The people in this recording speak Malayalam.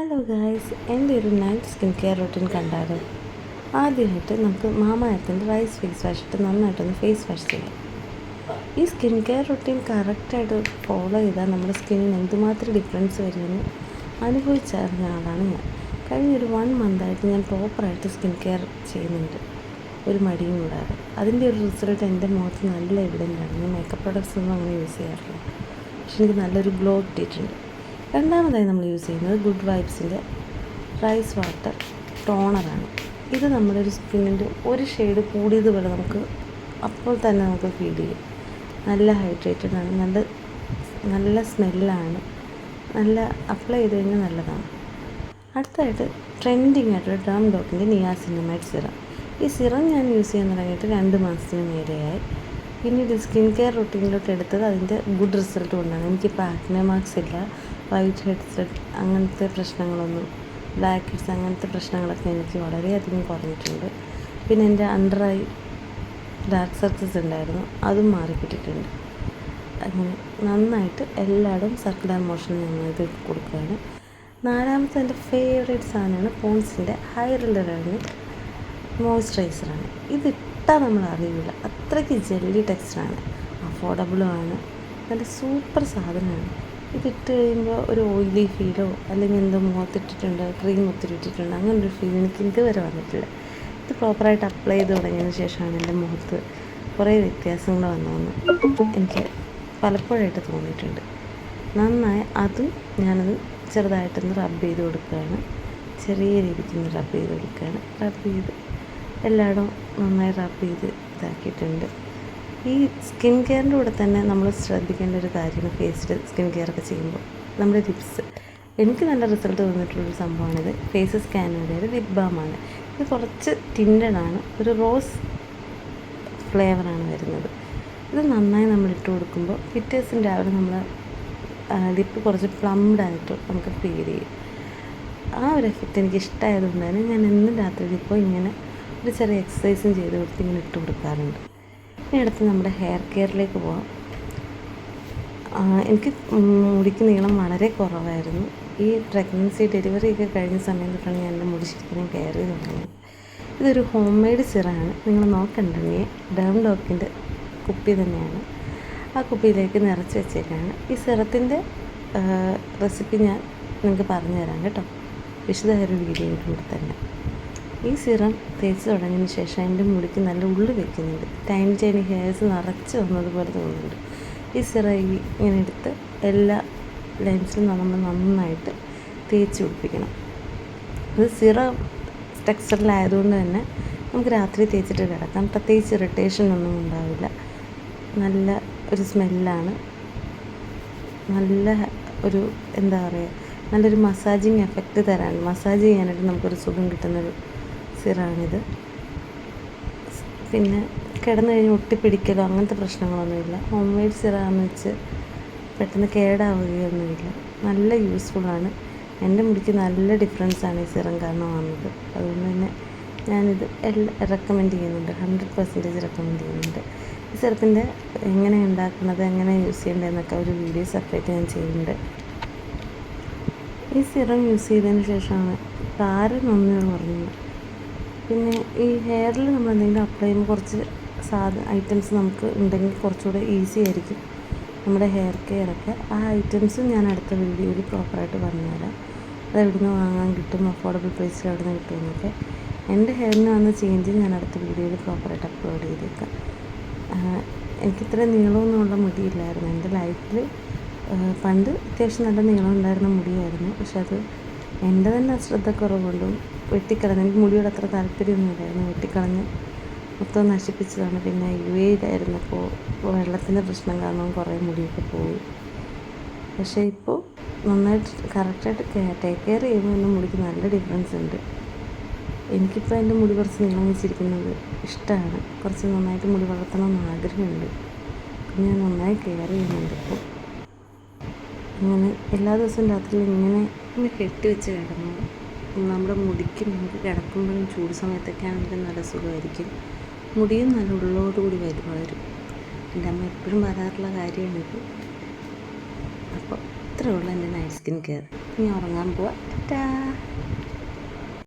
ഹലോ ഗായ്സ്, എൻ്റെ ഒരു നൈറ്റ് സ്കിൻ കെയർ റൂട്ടീൻ കണ്ടാലോ. ആദ്യമായിട്ട് നമുക്ക് മാമ-എർത്തിൻ്റെ റൈസ് ഫേസ് വാഷ് ഇട്ട് നന്നായിട്ടൊന്ന് ഫേസ് വാഷ് ചെയ്യാം. ഈ സ്കിൻ കെയർ റൂട്ടീൻ കറക്റ്റായിട്ട് ഫോളോ ചെയ്താൽ നമ്മുടെ സ്കിന്നിന് എന്തുമാത്രം ഡിഫറൻസ് വരുമെന്ന് അനുഭവിച്ചറിഞ്ഞ ആളാണ് ഞാൻ. കഴിഞ്ഞൊരു 1 മന്തായിട്ട് ഞാൻ പ്രോപ്പറായിട്ട് സ്കിൻ കെയർ ചെയ്യുന്നുണ്ട്, ഒരു മടിയും കൂടാതെ. അതിൻ്റെ ഒരു റിസൾട്ട് എൻ്റെ മുഖത്ത് നല്ല എവിഡൻ്റാണ്. ഞാൻ മേക്കപ്പ് പ്രൊഡക്ട്സ് ഒന്നും അങ്ങനെ യൂസ് ചെയ്യാറില്ല, പക്ഷെ എനിക്ക് നല്ലൊരു ഗ്ലോ കിട്ടിയിട്ടുണ്ട്. രണ്ടാമതായി നമ്മൾ യൂസ് ചെയ്യുന്നത് ഗുഡ് വൈബ്സിൻ്റെ റൈസ് വാട്ടർ ടോണറാണ്. ഇത് നമ്മുടെ ഒരു സ്കിന്നിൻ്റെ ഒരു ഷെയ്ഡ് കൂടിയതുപോലെ നമുക്ക് അപ്പോൾ തന്നെ നമുക്ക് ഫീൽ ചെയ്യും. നല്ല ഹൈഡ്രേറ്റഡ് ആണ്, നല്ല സ്മെല്ലാണ്, നല്ല അപ്ലൈ ചെയ്ത് കഴിഞ്ഞാൽ നല്ലതാണ്. അടുത്തായിട്ട് ട്രെൻഡിങ് ആയിട്ടുള്ള ഡ്രം ഡോക്കിൻ്റെ നിയാസിനമൈഡ് സിറം. ഈ സിറം ഞാൻ യൂസ് ചെയ്യാൻ തുടങ്ങിയിട്ട് 2 മാസത്തിന് മേലെയായി. പിന്നീട് സ്കിൻ കെയർ റൂട്ടീനിലോട്ട് എടുത്തത് അതിൻ്റെ ഗുഡ് റിസൾട്ട് കൊണ്ടാണ്. എനിക്കിപ്പോൾ ആക്നെ മാർക്സ് ഇല്ല, വൈറ്റ് ഹെഡ്സ് അങ്ങനത്തെ പ്രശ്നങ്ങളൊന്നും, ബ്ലാക്ക് ഹെഡ്സ് അങ്ങനത്തെ പ്രശ്നങ്ങളൊക്കെ എനിക്ക് വളരെയധികം കുറഞ്ഞിട്ടുണ്ട്. പിന്നെ എൻ്റെ അണ്ടർ ഐ ഡാർക്ക് സർക്കിൾസ് ഉണ്ടായിരുന്നു, അതും മാറിക്കിട്ടിട്ടുണ്ട്. അങ്ങനെ നന്നായിട്ട് എല്ലായിടും സർക്കുലർ മോഷൻ ഞങ്ങൾ ഇത് കൊടുക്കുകയാണ്. നാലാമത്തെ എൻ്റെ ഫേവറേറ്റ് സാധനമാണ് പോൺസിൻ്റെ ഹൈറലറിന് മോയ്സ്ചറൈസറാണ്. ഇതിട്ടാൽ നമ്മൾ അറിയില്ല, അത്രയ്ക്ക് ജെല്ലി ടെക്സ്ചറാണ്, അഫോർഡബിളുമാണ്, നല്ല സൂപ്പർ സാധനമാണ്. ഇതിട്ട് കഴിയുമ്പോൾ ഒരു ഓയിലി ഫീലോ അല്ലെങ്കിൽ എന്തോ മുഖത്തിട്ടിട്ടുണ്ട്, ക്രീം ഒത്തിരി ഇട്ടിട്ടുണ്ട്, അങ്ങനൊരു ഫീൽ എനിക്ക് ഇതുവരെ വന്നിട്ടില്ല. ഇത് പ്രോപ്പറായിട്ട് അപ്ലൈ ചെയ്ത് തുടങ്ങിയതിന് ശേഷമാണ് എൻ്റെ മുഖത്ത് കുറേ വ്യത്യാസങ്ങൾ വന്നതെന്ന് എനിക്ക് പലപ്പോഴായിട്ട് തോന്നിയിട്ടുണ്ട്. നന്നായി അതും ഞാനത് ചെറുതായിട്ടൊന്ന് റബ്ബ് ചെയ്ത് കൊടുക്കുകയാണ്, ചെറിയ രീതിക്കൊന്ന് റബ്ബ് ചെയ്ത് കൊടുക്കുകയാണ്. റബ്ബ് ചെയ്ത് എല്ലായിടവും നന്നായി റബ്ബ് ചെയ്ത് ഇതാക്കിയിട്ടുണ്ട്. ഈ സ്കിൻ കെയറിൻ്റെ കൂടെ തന്നെ നമ്മൾ ശ്രദ്ധിക്കേണ്ട ഒരു കാര്യമാണ് ഫേസിൽ സ്കിൻ കെയർ ഒക്കെ ചെയ്യുമ്പോൾ നമ്മുടെ ലിപ്സ്. എനിക്ക് നല്ല റിസൾട്ട് തോന്നിയിട്ടുള്ളൊരു സംഭവമാണിത്. ഫേസ് സ്കാനറുടെ ലിപ് ബാമാണ്. ഇത് കുറച്ച് ടിൻഡഡാണ്, ഒരു റോസ് ഫ്ലേവറാണ് വരുന്നത്. ഇത് നന്നായി നമ്മൾ ഇട്ട് കൊടുക്കുമ്പോൾ പിറ്റേ ദിവസം രാവിലെ നമ്മൾ ലിപ്പ് കുറച്ച് പ്ലംഡായിട്ട് നമുക്ക് ഫീൽ ചെയ്യും. ആ ഒരു എഫക്റ്റ് എനിക്ക് ഇഷ്ടമായതുകൊണ്ട് തന്നെ ഞാൻ എന്നും രാത്രി ഇപ്പോൾ ഇങ്ങനെ ഒരു ചെറിയ എക്സസൈസും ചെയ്ത് കൊടുത്ത് ഇങ്ങനെ ഇട്ട് കൊടുക്കാറുണ്ട്. ഇനി അടുത്ത് നമ്മുടെ ഹെയർ കെയറിലേക്ക് പോകാം. എനിക്ക് മുടിക്ക് നീളം വളരെ കുറവായിരുന്നു. ഈ പ്രഗ്നൻസി ഡെലിവറി ഒക്കെ കഴിഞ്ഞ സമയം തൊട്ടാണ് ഞാൻ എൻ്റെ മുടി ശരിക്കും കെയർ ചെയ്ത് തുടങ്ങിയത്. ഇതൊരു ഹോം മെയ്ഡ് സിറാണ്. നിങ്ങൾ നോക്കണ്ടെങ്കിൽ ഡേം ഡോക്കിൻ്റെ കുപ്പി തന്നെയാണ്. ആ കുപ്പിയിലേക്ക് നിറച്ച് വെച്ചേക്കാണ്. ഈ സിറത്തിൻ്റെ റെസിപ്പി ഞാൻ നിങ്ങൾക്ക് പറഞ്ഞു തരാം കേട്ടോ, വിശദമായൊരു വീഡിയോയുടെ കൂടെ തന്നെ. ഈ സിറം തേച്ച് തുടങ്ങിയതിന് ശേഷം എൻ്റെ മുടിക്ക് നല്ല ഉള്ളു വയ്ക്കുന്നുണ്ട്. ടൈനി ഹെയർസ് നിറച്ച് വന്നതുപോലെ തോന്നുന്നുണ്ട്. ഈ സിറം ഇങ്ങനെ എടുത്ത് എല്ലാ ലെൻസിലും നമ്മൾ നന്നായിട്ട് തേച്ച് പിടിപ്പിക്കണം. ഇത് സിറം ടെക്സ്ചറിലായതുകൊണ്ട് തന്നെ നമുക്ക് രാത്രി തേച്ചിട്ട് കിടക്കാം. പ്രത്യേകിച്ച് ഇറിറ്റേഷൻ ഒന്നും ഉണ്ടാവില്ല. നല്ല ഒരു സ്മെല്ലാണ്, നല്ല ഒരു എന്താ പറയുക, നല്ലൊരു മസാജിങ് എഫക്റ്റ് തരാൻ, മസാജ് ചെയ്യാനായിട്ട് നമുക്കൊരു സുഖം കിട്ടുന്നൊരു സിറാണിത്. പിന്നെ കിടന്നു കഴിഞ്ഞ് ഒട്ടിപ്പിടിക്കലോ അങ്ങനത്തെ പ്രശ്നങ്ങളൊന്നുമില്ല. ഹോം മെയ്ഡ് സിറാന്ന് വെച്ച് പെട്ടെന്ന് കേടാവുകയൊന്നുമില്ല. നല്ല യൂസ്ഫുള്ളാണ്. എൻ്റെ മുടിക്ക് നല്ല ഡിഫറൻസാണ് ഈ സിറം കാരണം വന്നത്. അതുകൊണ്ട് തന്നെ ഞാനിത് റെക്കമെൻഡ് ചെയ്യുന്നുണ്ട്, 100% റെക്കമെൻഡ് ചെയ്യുന്നുണ്ട്. ഈ സിറത്തിൻ്റെ എങ്ങനെ ഉണ്ടാക്കുന്നത്, എങ്ങനെ യൂസ് ചെയ്യേണ്ടതെന്നൊക്കെ ഒരു വീഡിയോ സെപ്പറേറ്റ് ഞാൻ ചെയ്യുന്നുണ്ട്. ഈ സിറം യൂസ് ചെയ്തതിന് ശേഷമാണ് താരൻ ഒന്നും പറഞ്ഞത്. പിന്നെ ഈ ഹെയറിൽ നമ്മൾ എന്തെങ്കിലും അപ്ലൈ ചെയ്യുമ്പോൾ കുറച്ച് ഐറ്റംസ് നമുക്ക് ഉണ്ടെങ്കിൽ കുറച്ചുകൂടെ ഈസി ആയിരിക്കും നമ്മുടെ ഹെയർ കെയറൊക്കെ. ആ ഐറ്റംസും ഞാൻ അടുത്ത വീഡിയോയിൽ പ്രോപ്പറായിട്ട് പറഞ്ഞുതരാം. അത് എവിടുന്ന് വാങ്ങാൻ കിട്ടും, അഫോർഡബിൾ പ്രൈസിൽ എവിടുന്ന് കിട്ടുമെന്നൊക്കെ. എൻ്റെ ഹെയറിന് വന്ന ചേഞ്ച് ഞാൻ അടുത്ത വീഡിയോയിൽ പ്രോപ്പറായിട്ട് അപ്ലോഡ് ചെയ്തേക്കാം. എനിക്കിത്ര നീളമൊന്നുമുള്ള മുടിയില്ലായിരുന്നു എൻ്റെ ലൈഫിൽ. പണ്ട് അത്യാവശ്യം നല്ല നീളം ഉണ്ടായിരുന്ന മുടിയായിരുന്നു, പക്ഷെ അത് എൻ്റെ തന്നെ അശ്രദ്ധക്കുറവ് കൊണ്ടും വെട്ടിക്കളഞ്ഞ്, എനിക്ക് മുടിയോട് അത്ര താല്പര്യമൊന്നുമില്ലായിരുന്നു, വെട്ടിക്കളഞ്ഞ് മൊത്തം നശിപ്പിച്ചതാണ്. പിന്നെ UAE-യിലായിരുന്നപ്പോൾ വെള്ളത്തിൻ്റെ പ്രശ്നം കാരണം കുറേ മുടിയൊക്കെ പോയി. പക്ഷേ ഇപ്പോൾ നന്നായിട്ട് കറക്റ്റായിട്ട് ടേക്ക് കെയർ ചെയ്യുമ്പോൾ എൻ്റെ മുടിക്ക് നല്ല ഡിഫറൻസ് ഉണ്ട്. എനിക്കിപ്പോൾ എൻ്റെ മുടി കുറച്ച് നീളം വെച്ചിരിക്കുന്നത് ഇഷ്ടമാണ്. കുറച്ച് നന്നായിട്ട് മുടി വളർത്തണമെന്ന് ആഗ്രഹമുണ്ട്. ഞാൻ നന്നായി കെയർ ചെയ്യുന്നുണ്ട് ഇപ്പോൾ. അങ്ങനെ എല്ലാ ദിവസവും രാത്രി ഇങ്ങനെ കെട്ടി വെച്ച് കിടന്നു നമ്മുടെ മുടിക്ക് നമുക്ക് കിടക്കുമ്പോഴും ചൂട് സമയത്തൊക്കെ ആണെങ്കിലും നല്ല സുഖമായിരിക്കും. മുടിയും നല്ല ഉള്ളോടുകൂടി വളരും. എൻ്റെ അമ്മ എപ്പോഴും പറയാറുള്ള കാര്യമാണിത്. അപ്പോൾ ഇത്രയേ ഉള്ളൂ എൻ്റെ നൈറ്റ് സ്കിൻ കെയർ. ഇനി ഉറങ്ങാൻ പോവാം. ടാറ്റാ.